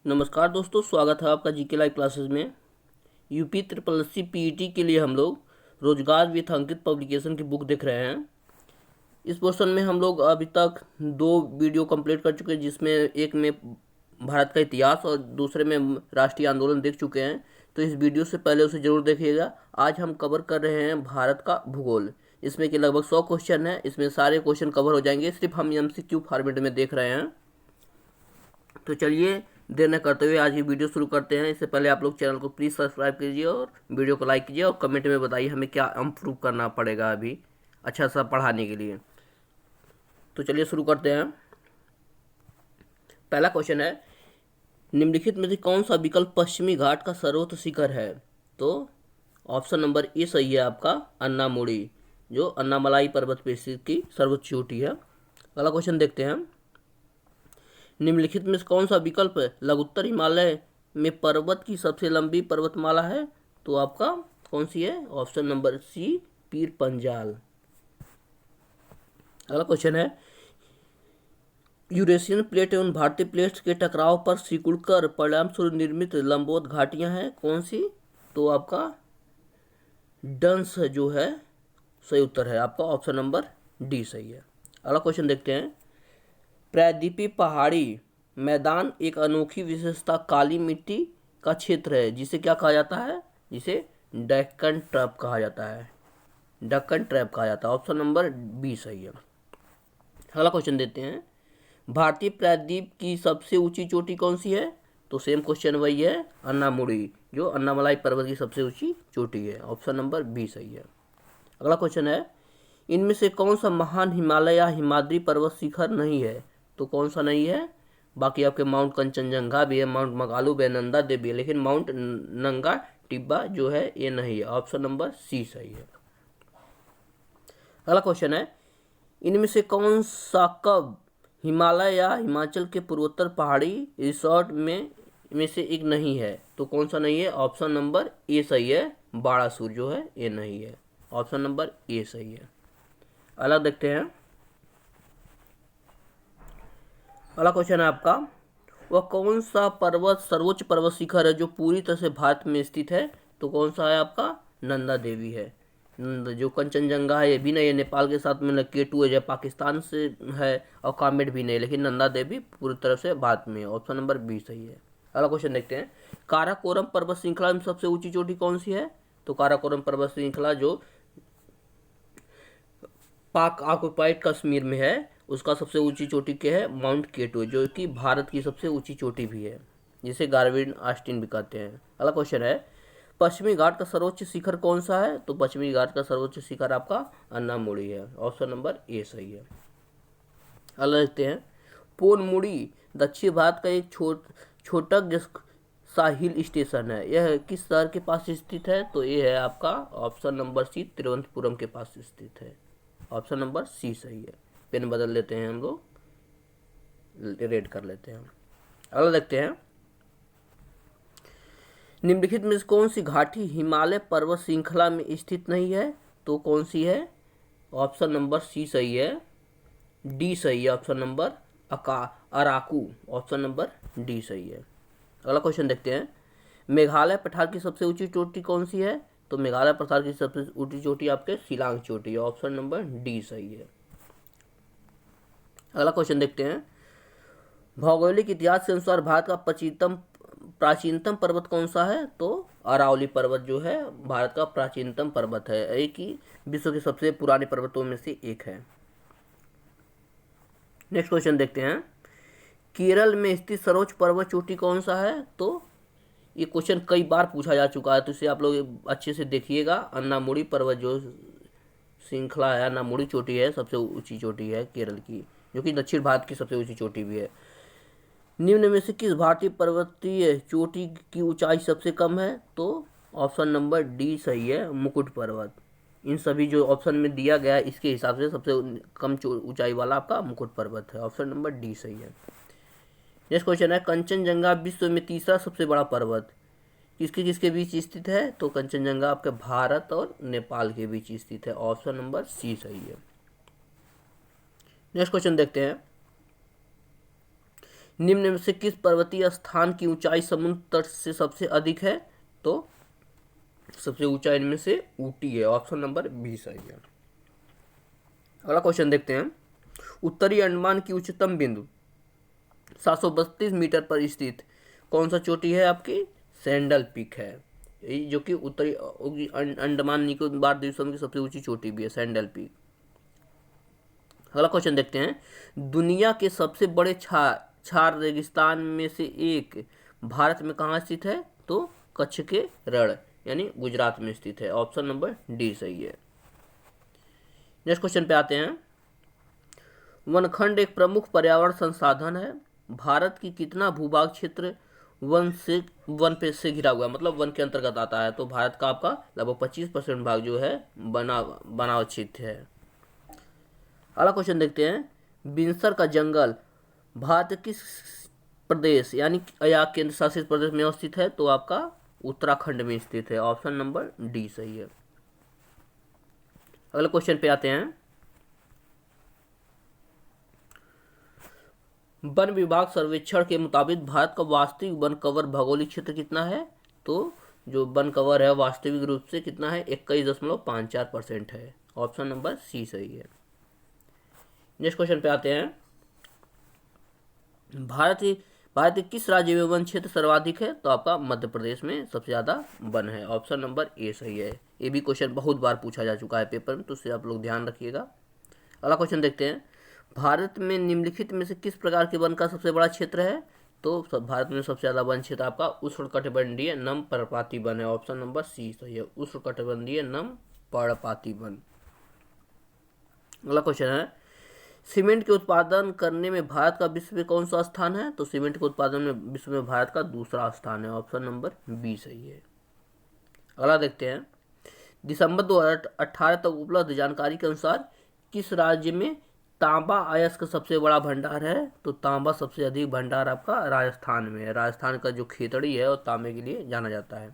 नमस्कार दोस्तों, स्वागत है आपका जीके लाइव क्लासेस में। यूपी ट्रिपल एससी पीईटी के लिए हम लोग रोजगार विथ अंकित पब्लिकेशन की बुक देख रहे हैं। इस पोर्शन में हम लोग अभी तक 2 वीडियो कंप्लीट कर चुके हैं, जिसमें एक में भारत का इतिहास और दूसरे में राष्ट्रीय आंदोलन देख चुके हैं। तो इस वीडियो से पहले उसे जरूर देखिएगा। आज हम कवर कर रहे हैं भारत का भूगोल। इसमें कि लगभग 100 क्वेश्चन है। इसमें सारे क्वेश्चन कवर हो जाएंगे, सिर्फ हम MCQ फॉर्मेट में देख रहे हैं। तो चलिए देर न करते हुए आज की वीडियो शुरू करते हैं। इससे पहले आप लोग चैनल को प्लीज़ सब्सक्राइब कीजिए और वीडियो को लाइक कीजिए और कमेंट में बताइए हमें क्या इम्प्रूव करना पड़ेगा अभी अच्छा सा पढ़ाने के लिए। तो चलिए शुरू करते हैं। पहला क्वेश्चन है, निम्नलिखित में से कौन सा विकल्प पश्चिमी घाट का सर्वोच्च शिखर है? तो ऑप्शन नंबर ए सही है आपका, अन्नामुड़ी, जो अन्नामलाई पर्वत पे स्थित की सर्वोच्च चोटी है। अगला क्वेश्चन देखते हैं, निम्नलिखित में से कौन सा विकल्प लघुत्तर हिमालय में पर्वत की सबसे लंबी पर्वतमाला है? तो आपका कौन सी है? Option number C, Pir Panjal. अगला क्वेश्चन है, यूरेशियन प्लेट एवं भारतीय प्लेट्स के टकराव पर सिकुड़कर परिणाम स्वरूप निर्मित लंबवत घाटियां हैं, कौन सी? तो आपका डंस जो है सही उत्तर है आपका, ऑप्शन नंबर डी सही है। अगला क्वेश्चन देखते हैं, प्रायद्वीपीय पहाड़ी मैदान एक अनोखी विशेषता काली मिट्टी का क्षेत्र है, जिसे क्या कहा जाता है? जिसे डेक्कन ट्रैप कहा जाता है, डेक्कन ट्रैप कहा जाता है। ऑप्शन नंबर बी सही है। अगला क्वेश्चन देते हैं, भारतीय प्रायद्वीप की सबसे ऊंची चोटी कौन सी है? तो सेम क्वेश्चन वही है, अन्नामुड़ी, जो अन्नामलाई पर्वत की सबसे ऊंची चोटी है। ऑप्शन नंबर बी सही है। अगला क्वेश्चन है, इनमें से कौन सा महान हिमालय या हिमाद्री पर्वत शिखर नहीं है? तो कौन सा नहीं है? बाकी आपके माउंट कंचनजंगा भी है, माउंट मकालू भी है, नंदा देवी भी है, लेकिन माउंट नंगा टिब्बा जो है ये नहीं है। ऑप्शन नंबर सी सही है। अगला क्वेश्चन है, इनमें से कौन सा कब हिमालय या हिमाचल के पूर्वोत्तर पहाड़ी रिसोर्ट में से एक नहीं है? तो कौन सा नहीं है? ऑप्शन नंबर ए सही है, बाड़ासुर जो है ये नहीं है। ऑप्शन नंबर ए सही है। अगला देखते हैं, अगला क्वेश्चन है आपका, वह कौन सा पर्वत सर्वोच्च पर्वत शिखर है जो पूरी तरह से भारत में स्थित है? तो कौन सा है आपका? नंदा देवी है। जो कंचनजंगा है ये भी नहीं है, नेपाल के साथ में K2 है, जो पाकिस्तान से है, और कामेट भी नहीं, लेकिन नंदा देवी पूरी तरह से भारत में है। ऑप्शन नंबर बी सही है। अगला क्वेश्चन देखते हैं, काराकोरम पर्वत श्रृंखला में सबसे ऊंची चोटी कौन सी है? तो काराकोरम पर्वत श्रृंखला जो पाक ऑक्युपाइड कश्मीर में है, उसका सबसे ऊंची चोटी क्या है? माउंट K2, जो कि भारत की सबसे ऊंची चोटी भी है, जिसे गार्विन आस्टिन भी कहते हैं। अगला क्वेश्चन है, पश्चिमी घाट का सर्वोच्च शिखर कौन सा है? तो पश्चिमी घाट का सर्वोच्च शिखर आपका अन्नामुड़ी है। ऑप्शन नंबर ए सही है। अगला देखते हैं, पोनमुड़ी दक्षिण भारत का एक छोटा सा हिल स्टेशन है, यह किस शहर के पास स्थित है? तो ये है आपका ऑप्शन नंबर सी, तिरुवनंतपुरम के पास स्थित है। ऑप्शन नंबर सी सही है। पेन बदल लेते हैं हम लोग, रेड कर लेते हैं। अगला देखते हैं, निम्नलिखित में से कौन सी घाटी हिमालय पर्वत श्रृंखला में स्थित नहीं है? तो कौन सी है? ऑप्शन नंबर सी सही है, डी सही है। Option number Araku, option number D सही है। अगला क्वेश्चन देखते हैं, मेघालय पठार की सबसे ऊंची चोटी कौन सी है? तो मेघालय पठार की सबसे ऊंची चोटी आपके शिलांग चोटी है। ऑप्शन नंबर डी सही है। अगला क्वेश्चन देखते हैं, भौगोलिक इतिहास के अनुसार भारत का प्राचीनतम पर्वत कौन सा है? तो अरावली पर्वत जो है भारत का प्राचीनतम पर्वत है, एक ही विश्व के सबसे पुराने पर्वतों में से एक है। नेक्स्ट क्वेश्चन देखते हैं, केरल में स्थित सर्वोच्च पर्वत चोटी कौन सा है? तो ये क्वेश्चन कई बार पूछा जा चुका है, तो इसे आप लोग अच्छे से देखिएगा। अन्नामुड़ी पर्वत जो श्रृंखला है, अन्नामुड़ी चोटी है, सबसे ऊंची चोटी है केरल की, जो कि दक्षिण भारत की सबसे ऊंची चोटी भी है। निम्न में से किस भारतीय पर्वतीय चोटी की ऊंचाई सबसे कम है? तो ऑप्शन नंबर डी सही है, मुकुट पर्वत। इन सभी जो ऑप्शन में दिया गया है इसके हिसाब से सबसे कम ऊंचाई वाला आपका मुकुट पर्वत है। ऑप्शन नंबर डी सही है। नेक्स्ट क्वेश्चन है, कंचनजंगा विश्व में तीसरा सबसे बड़ा पर्वत किसके किसके बीच स्थित है? तो कंचनजंगा आपके भारत और नेपाल के बीच स्थित है। ऑप्शन नंबर सी सही है। नेक्स्ट क्वेश्चन देखते हैं, निम्न में से किस पर्वतीय स्थान की ऊंचाई समुद्र तट से सबसे अधिक है? तो सबसे ऊंचा इनमें से ऊटी है, ऑप्शन नंबर बी सही है। अगला क्वेश्चन देखते हैं। उत्तरी अंडमान की उच्चतम बिंदु 732 मीटर पर स्थित कौन सा चोटी है? आपकी सैंडल पीक है, यही जो कि उत्तरी अंडमान निकोबार द्वीप समूह की सबसे ऊंची चोटी भी है, सैंडल पीक। अगला क्वेश्चन देखते हैं। दुनिया के सबसे बड़े छार रेगिस्तान में से एक भारत में कहाँ स्थित है? तो कच्छ के रण यानी गुजरात में स्थित है, ऑप्शन नंबर डी सही है। नेक्स्ट क्वेश्चन पे आते हैं। वनखंड एक प्रमुख पर्यावरण संसाधन है। भारत की कितना भूभाग क्षेत्र वन से घिरा हुआ है, मतलब वन के अंतर्गत आता है? तो भारत का आपका लगभग 25% भाग जो है वनावच्छिन्न है। अगला क्वेश्चन देखते हैं। बिनसर का जंगल भारत के किस प्रदेश यानी या केंद्र शासित प्रदेश में स्थित है? तो आपका उत्तराखंड में स्थित है, ऑप्शन नंबर डी सही है। अगले क्वेश्चन पे आते हैं। वन विभाग सर्वेक्षण के मुताबिक भारत का वास्तविक वन कवर भौगोलिक क्षेत्र कितना है? तो जो वन कवर है वास्तविक रूप से कितना है? 21.54% है, ऑप्शन नंबर सी सही है। नेक्स्ट क्वेश्चन पे आते हैं। भारत के किस राज्य में वन क्षेत्र सर्वाधिक है? तो आपका मध्य प्रदेश में सबसे ज़्यादा वन है, ऑप्शन नंबर ए सही है। ये भी क्वेश्चन बहुत बार पूछा जा चुका है पेपर में, तो उससे आप लोग ध्यान रखिएगा। अगला क्वेश्चन देखते हैं। भारत में निम्नलिखित में से किस प्रकार के वन का सबसे बड़ा क्षेत्र है? तो भारत में सबसे ज़्यादा वन क्षेत्र आपका उष्णकटिबंधीय नम पर्णपाती वन है, ऑप्शन नंबर सी सही है, उष्णकटिबंधीय नम पर्णपाती वन। अगला क्वेश्चन है। सीमेंट के उत्पादन करने में भारत का विश्व में कौन सा स्थान है? तो सीमेंट के उत्पादन में विश्व में भारत का दूसरा स्थान है, ऑप्शन नंबर बी सही है। अगला देखते हैं। दिसंबर 2018 तक उपलब्ध जानकारी के अनुसार किस राज्य में तांबा अयस्क का सबसे बड़ा भंडार है? तो तांबा सबसे अधिक भंडार आपका राजस्थान में है। राजस्थान का जो खेतड़ी है वो तांबे के लिए जाना जाता है।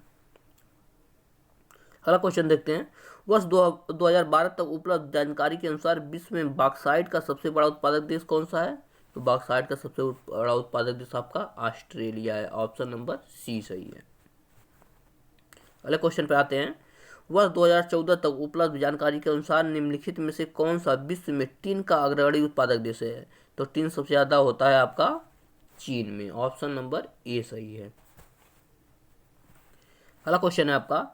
अगला क्वेश्चन देखते हैं। वर्ष 2012 तक उपलब्ध जानकारी के अनुसार विश्व में बॉक्साइट का सबसे बड़ा उत्पादक देश कौन सा है? तो बॉक्साइट का सबसे बड़ा उत्पादक देश आपका ऑस्ट्रेलिया है, ऑप्शन नंबर सी सही है। अगले क्वेश्चन पे आते हैं। वर्ष 2014 तक उपलब्ध जानकारी के अनुसार निम्नलिखित में से कौन सा विश्व में टीन का अग्रणी उत्पादक देश है? तो टीन सबसे ज़्यादा होता है आपका चीन में, ऑप्शन नंबर ए सही है। अगला क्वेश्चन है आपका।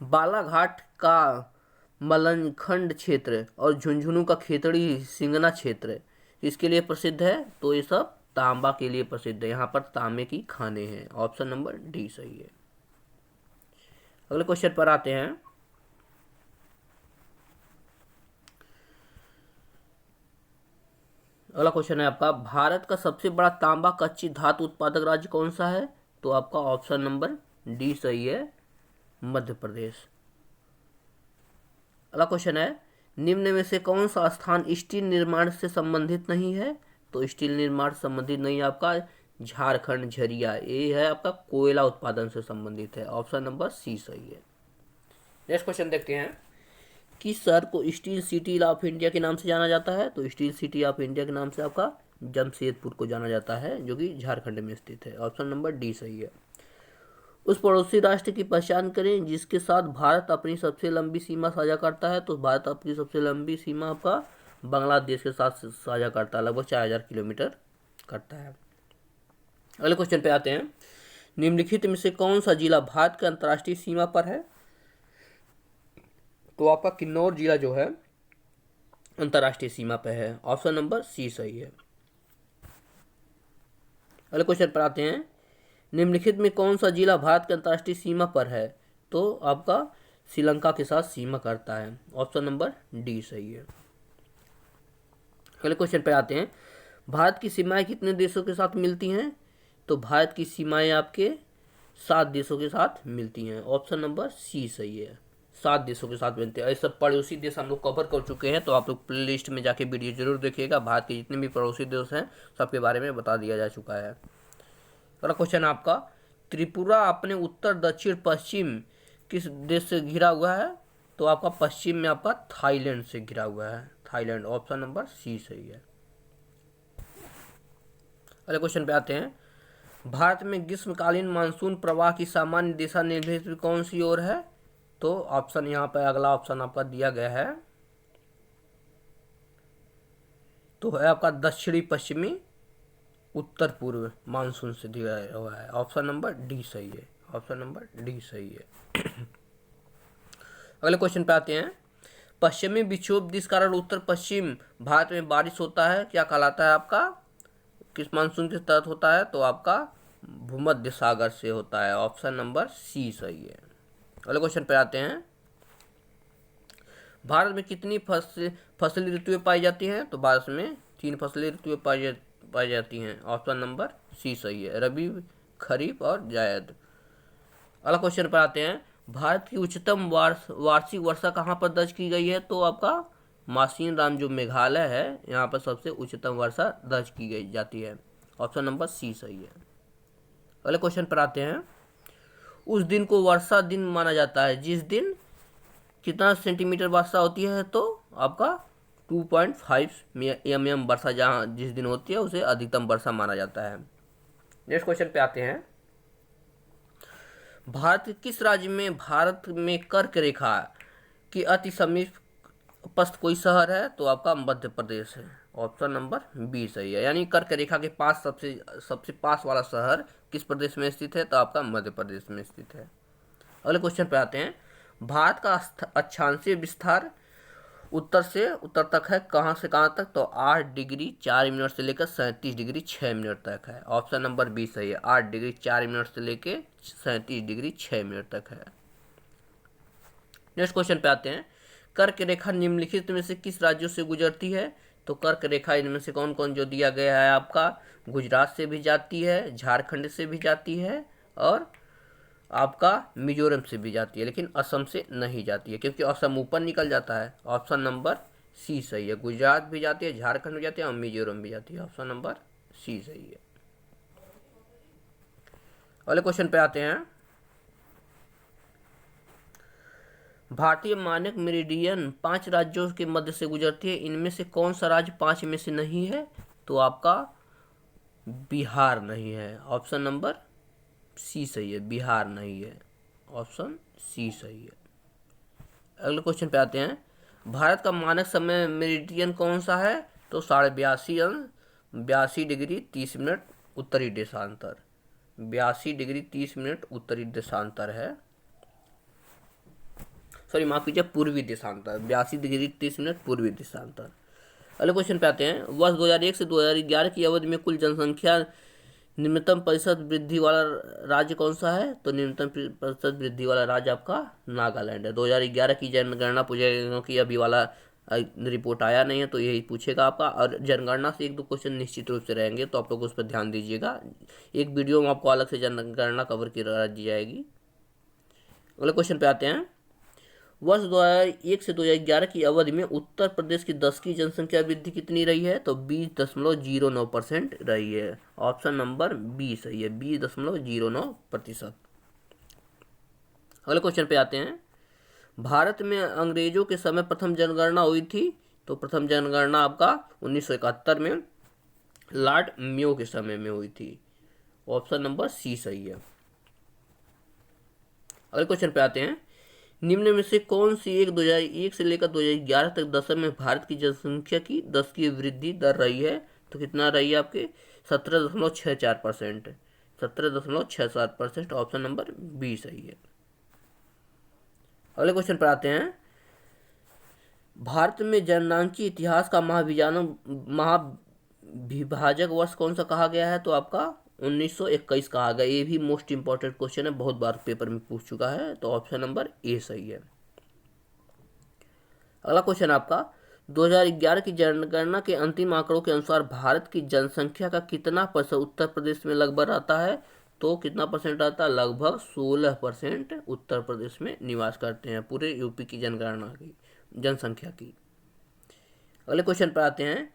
बालाघाट का मलंजखंड क्षेत्र और झुंझुनू का खेतड़ी सिंगना क्षेत्र इसके लिए प्रसिद्ध है? तो ये सब तांबा के लिए प्रसिद्ध है, यहाँ पर तांबे की खाने हैं, ऑप्शन नंबर डी सही है। अगले क्वेश्चन पर आते हैं। अगला क्वेश्चन है आपका। भारत का सबसे बड़ा तांबा कच्ची धातु उत्पादक राज्य कौन सा है? तो आपका ऑप्शन नंबर डी सही है, मध्य प्रदेश। अगला क्वेश्चन है। निम्न में से कौन सा स्थान स्टील निर्माण से संबंधित नहीं है? तो स्टील निर्माण से संबंधित नहीं आपका झारखंड झरिया, ये है आपका कोयला उत्पादन से संबंधित है, ऑप्शन नंबर सी सही है। नेक्स्ट क्वेश्चन देखते हैं। किस शहर को स्टील सिटी ऑफ इंडिया के नाम से जाना जाता है? तो स्टील सिटी ऑफ इंडिया के नाम से आपका जमशेदपुर को जाना जाता है, जो कि झारखंड में स्थित है, ऑप्शन नंबर डी सही है। उस पड़ोसी राष्ट्र की पहचान करें जिसके साथ भारत अपनी सबसे लंबी सीमा साझा करता है। तो भारत अपनी सबसे लंबी सीमा आपका बांग्लादेश के साथ साझा करता है, लगभग 4000 किलोमीटर करता है। अगले क्वेश्चन पे आते हैं। निम्नलिखित में से कौन सा जिला भारत के अंतर्राष्ट्रीय सीमा पर है? तो आपका किन्नौर जिला जो है अंतर्राष्ट्रीय सीमा पर है, ऑप्शन नंबर सी सही है। अगले क्वेश्चन पर आते हैं। निम्नलिखित में कौन सा जिला भारत के अंतर्राष्ट्रीय सीमा पर है? तो आपका श्रीलंका के साथ सीमा करता है, ऑप्शन नंबर डी सही है। अगले क्वेश्चन पे आते हैं। भारत की सीमाएं कितने देशों के साथ मिलती हैं? तो भारत की सीमाएं आपके 7 देशों के साथ मिलती हैं, ऑप्शन नंबर सी सही है, 7 देशों के साथ मिलते हैं। ऐसे पड़ोसी देश हम लोग कवर कर चुके हैं, तो आप लोग प्ले लिस्ट में जाके वीडियो जरूर देखिएगा। भारत के जितने भी पड़ोसी देश हैं सबके बारे में बता दिया जा चुका है। अगला क्वेश्चन आपका। त्रिपुरा अपने उत्तर दक्षिण पश्चिम किस देश से घिरा हुआ है? तो आपका पश्चिम में आपका थाईलैंड से घिरा हुआ है, थाईलैंड, ऑप्शन नंबर सी सही है। अगले क्वेश्चन पे आते हैं। भारत में ग्रीष्मकालीन मानसून प्रवाह की सामान्य दिशा निर्देश कौन सी ओर है? तो ऑप्शन यहाँ पर अगला ऑप्शन आपका दिया गया है, तो है आपका दक्षिणी पश्चिमी उत्तर पूर्व मानसून से दिया हुआ है। ऑप्शन नंबर डी सही है, ऑप्शन नंबर डी सही है। अगले क्वेश्चन पे आते हैं। पश्चिमी विक्षोभ जिस कारण उत्तर पश्चिम भारत में बारिश होता है क्या कहलाता है आपका? किस मानसून के तहत होता है? तो आपका भूमध्य सागर से होता है। ऑप्शन नंबर सी सही है। अगले क्वेश्चन पे आते हैं। भारत में कितनी फसली ऋतुएं पाई जाती हैं? तो भारत में 3 फसली ऋतुएं पाई जाती हैं। ऑप्शन नंबर सी सही है, रबी, खरीफ और जायद। अगला क्वेश्चन पर आते हैं। भारत की उच्चतम वार्षिक वर्षा कहाँ पर दर्ज की गई है? तो आपका मासीन राम जो मेघालय है, यहाँ पर सबसे उच्चतम वर्षा दर्ज की गई जाती है। ऑप्शन नंबर सी सही है। अगले क्वेश्चन पर आते हैं। उस दिन को वर्षा दिन माना जाता है जिस दिन कितना सेंटीमीटर वर्षा होती है? तो आपका 2.5 mm वर्षा जहाँ जिस दिन होती है उसे अधिकतम वर्षा माना जाता है। नेक्स्ट क्वेश्चन पे आते हैं। भारत के किस राज्य में भारत में कर्क रेखा की अति समीप पस्त कोई शहर है? तो आपका मध्य प्रदेश है। ऑप्शन नंबर बी सही है, यानी कर्क रेखा के पास सबसे पास वाला शहर किस प्रदेश में स्थित है? तो आपका मध्य प्रदेश में स्थित है। अगले क्वेश्चन पे आते हैं। भारत का अक्षांशीय विस्तार उत्तर से उत्तर तक है, कहाँ से कहाँ तक? तो 8 डिग्री 4 मिनट से लेकर 37 डिग्री 6 मिनट तक है। ऑप्शन नंबर बी सही है, 8 डिग्री 4 मिनट से लेकर 37 डिग्री 6 मिनट तक है। नेक्स्ट क्वेश्चन पे आते हैं। कर्क रेखा निम्नलिखित में से किस राज्यों से गुजरती है? तो कर्क रेखा इनमें से कौन कौन जो दिया गया है आपका? गुजरात से भी जाती है, झारखंड से भी जाती है और आपका मिजोरम से भी जाती है, लेकिन असम से नहीं जाती है क्योंकि असम ऊपर निकल जाता है। ऑप्शन नंबर सी सही है, गुजरात भी जाती है, झारखंड भी जाती है और मिजोरम भी जाती है। ऑप्शन नंबर सी सही है। अगले क्वेश्चन पे आते हैं। भारतीय मानक मेरिडियन 5 राज्यों के मध्य से गुजरती है, इनमें से कौन सा राज्य 5 में से नहीं है? तो आपका बिहार नहीं है। ऑप्शन नंबर सी सही है, बिहार नहीं है। ऑप्शन सी सही है। अगले क्वेश्चन पे आते हैं। भारत का मानक समय मेरिडियन कौन सा है? तो 82 डिग्री 30 मिनट उत्तरी देशांतर, 82 डिग्री 30 मिनट उत्तरी देशांतर है। सॉरी माफ कीजिए, पूर्वी देशांतर, 82 डिग्री 30 मिनट पूर्वी देशांतर। अगले क्वेश्चन पे आते हैं। वर्ष 2001 से 2011 की अवधि में कुल जनसंख्या न्यूनतम प्रतिशत वृद्धि वाला राज्य कौन सा है? तो न्यूनतम प्रतिशत वृद्धि वाला राज्य आपका नागालैंड है। 2011 की जनगणना पूछेगा क्योंकि अभी वाला रिपोर्ट आया नहीं है, तो यही पूछेगा आपका। और जनगणना से 1-2 क्वेश्चन निश्चित रूप से रहेंगे, तो आप लोग उस पर ध्यान दीजिएगा। एक वीडियो में आपको अलग से जनगणना कवर की दी जाएगी। अगले क्वेश्चन पे आते हैं। वर्ष 2001 से 2011 की अवधि में उत्तर प्रदेश की 10 की जनसंख्या वृद्धि कितनी रही है? तो 20.09% रही है। ऑप्शन नंबर बी सही है, 20.09%। अगले क्वेश्चन पे आते हैं। भारत में अंग्रेजों के समय प्रथम जनगणना हुई थी, तो प्रथम जनगणना आपका 1971 में लॉर्ड मेयो के समय में हुई थी। ऑप्शन नंबर सी सही है। अगले क्वेश्चन पे आते हैं। निम्न में से कौन सी एक 2001 से लेकर 2011 तक दशक में भारत की जनसंख्या की 10 की वृद्धि दर रही है? तो कितना रही है आपके? 17.64%, 17.67%। ऑप्शन नंबर बी सही है। अगले क्वेश्चन पर आते हैं। भारत में जननांकी इतिहास का महाविभाजक वर्ष कौन सा कहा गया है? तो आपका 1921 कहा गया। ये भी मोस्ट इंपॉर्टेंट क्वेश्चन है, बहुत बार पेपर में पूछ चुका है, तो ऑप्शन नंबर ए सही है। अगला क्वेश्चन आपका 2011 की जनगणना के अंतिम आंकड़ों के अनुसार भारत की जनसंख्या का कितना प्रतिशत उत्तर प्रदेश में लगभग रहता है? तो कितना परसेंट आता है? लगभग 16% उत्तर प्रदेश में निवास करते हैं पूरे यूपी की जनगणना की जनसंख्या की। अगले क्वेश्चन पर आते हैं।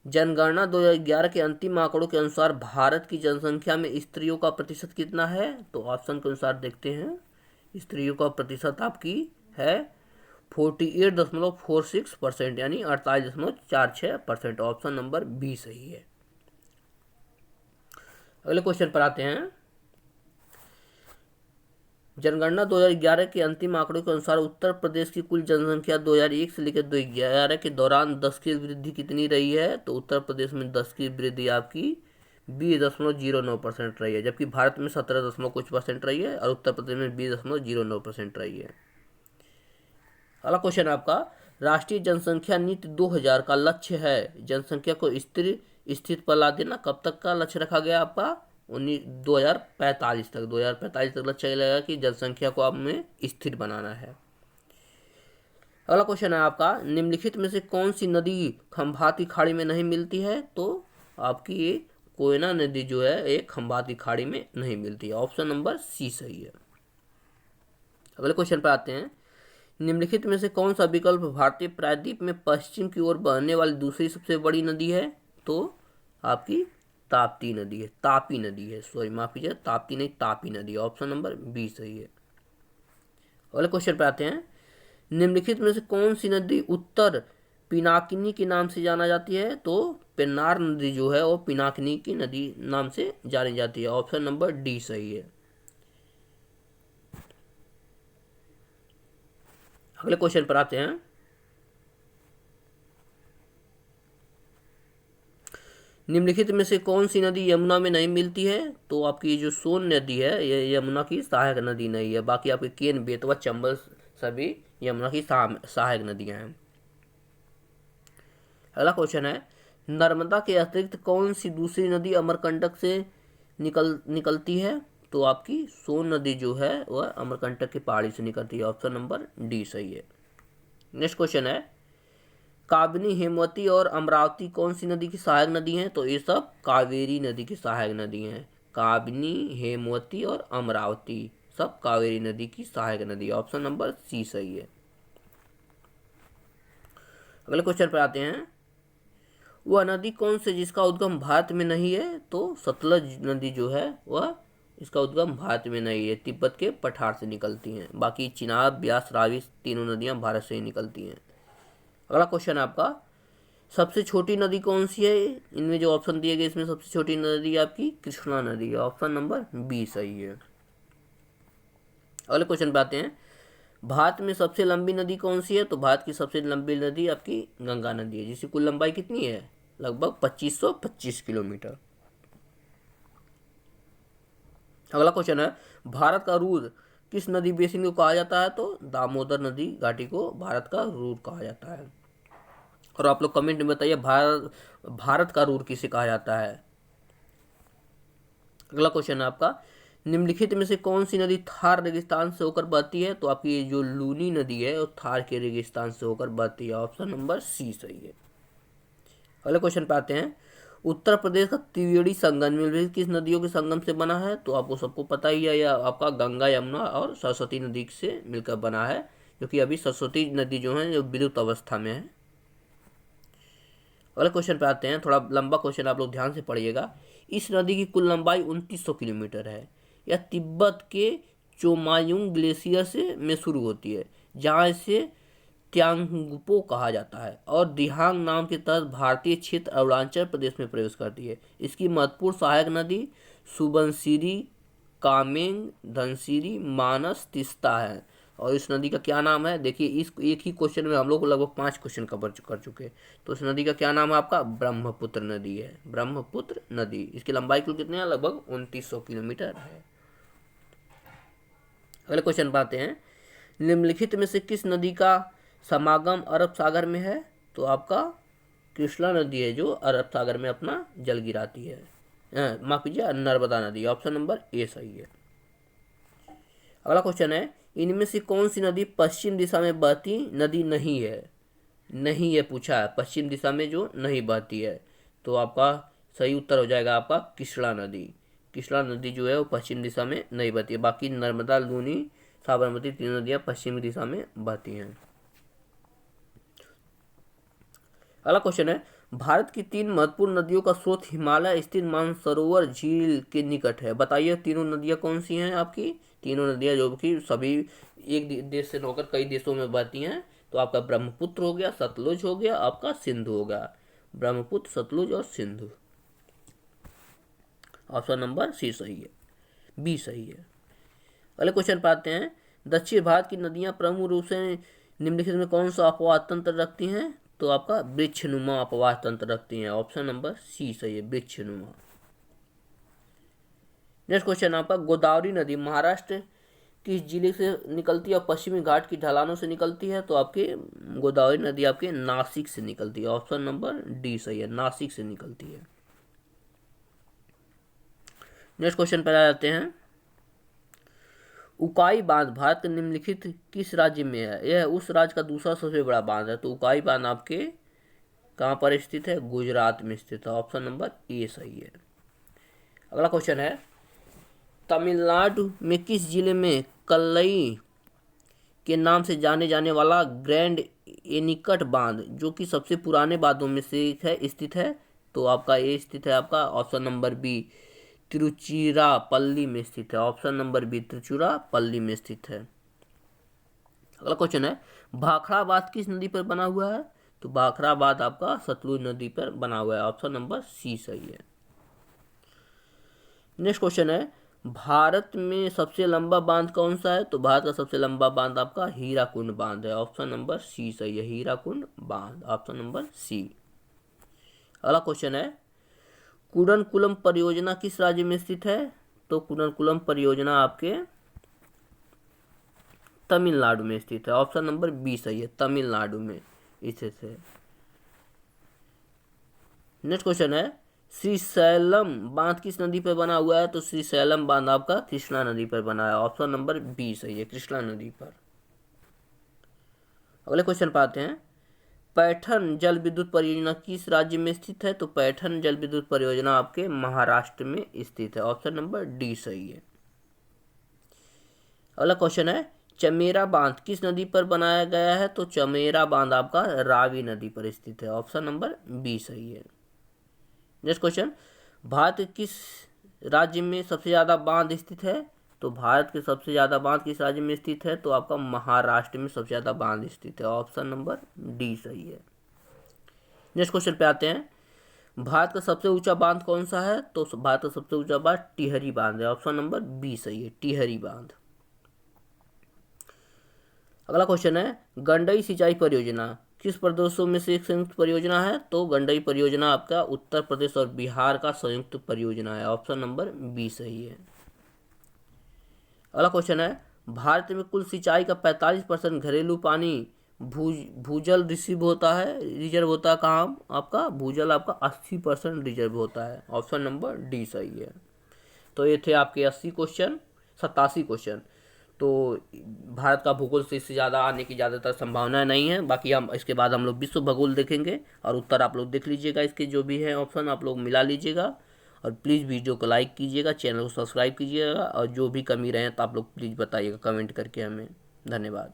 जनगणना 2011 के अंतिम आंकड़ों के अनुसार भारत की जनसंख्या में स्त्रियों का प्रतिशत कितना है? तो ऑप्शन के अनुसार देखते हैं। स्त्रियों का प्रतिशत आपकी है 48.46%, यानी 48.46%। ऑप्शन नंबर बी सही है। अगले क्वेश्चन पर आते हैं। जनगणना 2011 के अंतिम आंकड़ों के अनुसार उत्तर प्रदेश की कुल जनसंख्या 2001 से लेकर 2011 के दौरान 10 की वृद्धि कितनी रही है? तो उत्तर प्रदेश में 10 की वृद्धि आपकी 20.09% रही है, जबकि भारत में 17 कुछ % रही है और उत्तर प्रदेश में 20.09% रही है। अगला क्वेश्चन आपका, राष्ट्रीय जनसंख्या नीति 2000 का लक्ष्य है जनसंख्या को स्थिर स्थिति पर ला देना। कब तक का लक्ष्य रखा गया आपका? 2045 तक। 2045 तक लक्ष्य लगेगा कि जनसंख्या को हमें स्थिर बनाना है। अगला क्वेश्चन है आपका, निम्नलिखित में से कौन सी नदी खंभात की खाड़ी में नहीं मिलती है? तो आपकी ये कोयना नदी जो है एक खंभात की खाड़ी में नहीं मिलती है। ऑप्शन नंबर सी सही है। अगले क्वेश्चन पर आते हैं। निम्नलिखित में से कौन सा विकल्प भारतीय प्रायद्वीप में पश्चिम की ओर बहने वाली दूसरी सबसे बड़ी नदी है? तो आपकी ताप्ती नदी है, तापी नदी है, सॉरी माफ कीजिए, ताप्ती नहीं तापी नदी। ऑप्शन नंबर बी सही है। अगले क्वेश्चन पे आते हैं। निम्नलिखित में से कौन सी नदी उत्तर पिनाकिनी के नाम से जाना जाती है? तो पेन्नार नदी जो है वो पिनाकिनी की नदी नाम से जानी जाती है। ऑप्शन नंबर डी सही है। अगले क्वेश्चन पर आते हैं। निम्नलिखित में से कौन सी नदी यमुना में नहीं मिलती है? तो आपकी जो सोन नदी है ये यमुना की सहायक नदी नहीं है। बाकी आपके केन, बेतवा, चंबल सभी यमुना की सहायक नदियां हैं। अगला क्वेश्चन है, नर्मदा के अतिरिक्त कौन सी दूसरी नदी अमरकंटक से निकलती है? तो आपकी सोन नदी जो है वह अमरकंटक की पहाड़ी से निकलती है। ऑप्शन नंबर डी सही है। नेक्स्ट क्वेश्चन है, काबिनी, हेमवती और अमरावती कौन सी नदी की सहायक नदी हैं? तो ये सब कावेरी नदी की सहायक नदी हैं। काबिनी, हेमवती और अमरावती सब कावेरी नदी की सहायक नदी। ऑप्शन नंबर सी सही है। अगले क्वेश्चन पर आते हैं। वह नदी कौन से जिसका उद्गम भारत में नहीं है? तो सतलज नदी जो है वह इसका उद्गम भारत में नहीं है, तिब्बत के पठार से निकलती हैं। बाकी चिनाब, ब्यास, रावी तीनों नदियां भारत से ही निकलती हैं। अगला क्वेश्चन आपका, सबसे छोटी नदी कौन सी है? इनमें जो ऑप्शन दिए गए इसमें सबसे छोटी नदी आपकी कृष्णा नदी है। ऑप्शन नंबर बी सही है। अगले क्वेश्चन पे आते हैं। भारत में सबसे लंबी नदी कौन सी है? तो भारत की सबसे लंबी नदी आपकी गंगा नदी है, जिसकी कुल लंबाई कितनी है? लगभग 2525 किलोमीटर। अगला क्वेश्चन है, भारत का रूर किस नदी बेसिन को कहा जाता है? तो दामोदर नदी घाटी को भारत का रूर कहा जाता है। और आप लोग कमेंट में बताइए भारत का रूर किसे कहा जाता है। अगला क्वेश्चन है आपका, निम्नलिखित में से कौन सी नदी थार रेगिस्तान से होकर बहती है? तो आपकी जो लूनी नदी है वो थार के रेगिस्तान से होकर बहती है। ऑप्शन नंबर सी सही है। अगले क्वेश्चन पे आते हैं। उत्तर प्रदेश का त्रिवेणी संगम में किस नदियों के संगम से बना है? तो आपको सबको पता ही है, यह आपका गंगा, यमुना और सरस्वती नदी से मिलकर बना है, क्योंकि अभी सरस्वती नदी जो है जो विलुप्त अवस्था में है। अगले क्वेश्चन पे आते हैं। थोड़ा लंबा क्वेश्चन, आप लोग ध्यान से पढ़िएगा। इस नदी की कुल लंबाई 2900 किलोमीटर है। यह तिब्बत के चोमायुंग ग्लेशियर से में शुरू होती है, जहाँ इसे त्यांगपो कहा जाता है, और दिहांग नाम के तहत भारतीय क्षेत्र अरुणाचल प्रदेश में प्रवेश करती है। इसकी महत्वपूर्ण सहायक नदी सुबनसिरी, कामेंग, धनसिरी, मानस, तिस्ता है। और इस नदी का क्या नाम है? देखिए, इस एक ही क्वेश्चन में हम लोग लगभग 5 क्वेश्चन कवर कर चुके। तो इस नदी का क्या नाम है? आपका ब्रह्मपुत्र नदी है। ब्रह्मपुत्र नदी, इसकी लंबाई कुल कितनी है? लगभग 2900 किलोमीटर है। अगले क्वेश्चन पाते हैं। निम्नलिखित में से किस नदी का समागम अरब सागर में है? तो आपका कृष्णा नदी है जो अरब सागर में अपना जल गिराती है। माफ कीजिए, नर्मदा नदी। ऑप्शन नंबर ए सही है। अगला क्वेश्चन है, इनमें से कौन सी नदी पश्चिम दिशा में बहती नदी नहीं है? नहीं ये पूछा है, पश्चिम दिशा में जो नहीं बहती है। तो आपका सही उत्तर हो जाएगा आपका कृष्णा नदी। कृष्णा नदी जो है वो पश्चिम दिशा में नहीं बहती है। बाकी नर्मदा, लूनी, साबरमती तीनों नदियाँ पश्चिमी दिशा में बहती हैं। अगला क्वेश्चन है, भारत की 3 महत्वपूर्ण नदियों का स्रोत हिमालय स्थित मानसरोवर झील के निकट है। बताइए तीनों नदियाँ कौन सी हैं आपकी? तीनों नदियाँ जो कि सभी एक देश से होकर कई देशों में बहती हैं। तो आपका ब्रह्मपुत्र हो गया, सतलुज हो गया, आपका सिंधु हो गया। ब्रह्मपुत्र, सतलुज और सिंधु। ऑप्शन नंबर सी सही है, बी सही है। अगले क्वेश्चन पर आते हैं। दक्षिण भारत की नदियां प्रमुख रूप से निम्नलिखित में कौन सा अपवाह तंत्र रखती हैं? तो आपका वृक्षनुमा अपवाह तंत्र रखती हैं, ऑप्शन नंबर सी सही है, वृक्षनुमा। नेक्स्ट क्वेश्चन आपका, गोदावरी नदी महाराष्ट्र किस जिले से निकलती है और पश्चिमी घाट की ढलानों से निकलती है? तो आपकी गोदावरी नदी आपके नासिक से निकलती है, ऑप्शन नंबर डी सही है, नासिक से निकलती है। नेक्स्ट क्वेश्चन पर आ जाते हैं। उकाई बांध भारत के निम्नलिखित किस राज्य में है? यह उस राज्य का दूसरा सबसे बड़ा बांध है। तो उकाई बांध आपके कहाँ पर स्थित है? गुजरात में स्थित है, ऑप्शन नंबर ए सही है। अगला क्वेश्चन है, तमिलनाडु में किस जिले में कल्लई के नाम से जाने जाने वाला ग्रैंड एनिकट बांध, जो कि सबसे पुराने बांधों में से एक है, स्थित है? तो आपका ए स्थित है, आपका ऑप्शन नंबर बी तिरुचिरापल्ली में स्थित है, ऑप्शन नंबर बी तिरुचिरापल्ली में स्थित है। अगला क्वेश्चन है, भाखड़ा बांध किस नदी पर बना हुआ है? तो भाखड़ा बांध आपका सतलुज नदी पर बना हुआ है, ऑप्शन नंबर सी सही है। नेक्स्ट क्वेश्चन है, भारत में सबसे लंबा बांध कौन सा है? तो भारत का सबसे लंबा बांध आपका हीराकुंड बांध है, ऑप्शन नंबर सी सही है, हीराकुंड बांध, ऑप्शन नंबर सी। अगला क्वेश्चन है, कुडनकुलम परियोजना किस राज्य में स्थित है? तो कुडनकुलम परियोजना आपके तमिलनाडु में स्थित है, ऑप्शन नंबर बी सही है, तमिलनाडु में स्थित है। नेक्स्ट क्वेश्चन है, श्रीशैलम बांध किस नदी पर बना हुआ है? तो श्रीशैलम बांध आपका कृष्णा नदी पर बना है, ऑप्शन नंबर बी सही है, कृष्णा नदी पर। अगले क्वेश्चन पर आते हैं, पैठन जल विद्युत परियोजना किस राज्य में स्थित है? तो पैठन जल विद्युत परियोजना आपके महाराष्ट्र में स्थित है, ऑप्शन नंबर डी सही है। अगला क्वेश्चन है, चमेरा बांध किस नदी पर बनाया गया है? तो चमेरा बांध आपका रावी नदी पर स्थित है, ऑप्शन नंबर बी सही है। नेक्स्ट क्वेश्चन, भारत के किस राज्य में सबसे ज्यादा बांध स्थित है? तो भारत के सबसे ज्यादा बांध किस राज्य में स्थित है? तो आपका महाराष्ट्र में सबसे ज्यादा बांध स्थित है, ऑप्शन नंबर डी सही है। नेक्स्ट क्वेश्चन पे आते हैं, भारत का सबसे ऊंचा बांध कौन सा है? तो भारत का सबसे ऊंचा बांध टिहरी बांध है, ऑप्शन नंबर बी सही है, टिहरी बांध। अगला क्वेश्चन है, गंडई सिंचाई परियोजना किस प्रदेशों में से एक संयुक्त परियोजना है? तो गंडई परियोजना आपका उत्तर प्रदेश और बिहार का संयुक्त परियोजना है, ऑप्शन नंबर बी सही है। अगला क्वेश्चन है, भारत में कुल सिंचाई का 45% घरेलू पानी भूजल रिसीव होता है, रिजर्व होता है कहाँ? आपका भूजल आपका 80% रिजर्व होता है, ऑप्शन नंबर डी सही है। तो ये थे आपके 87 क्वेश्चन। तो भारत का भूगोल से इससे ज़्यादा आने की ज़्यादातर संभावना नहीं है। बाकी हम इसके बाद हम लोग विश्व भूगोल देखेंगे और उत्तर आप लोग देख लीजिएगा, इसके जो भी है ऑप्शन आप लोग मिला लीजिएगा। और प्लीज़ वीडियो को लाइक कीजिएगा, चैनल को सब्सक्राइब कीजिएगा और जो भी कमी रहे तो आप लोग प्लीज़ बताइएगा कमेंट करके हमें। धन्यवाद।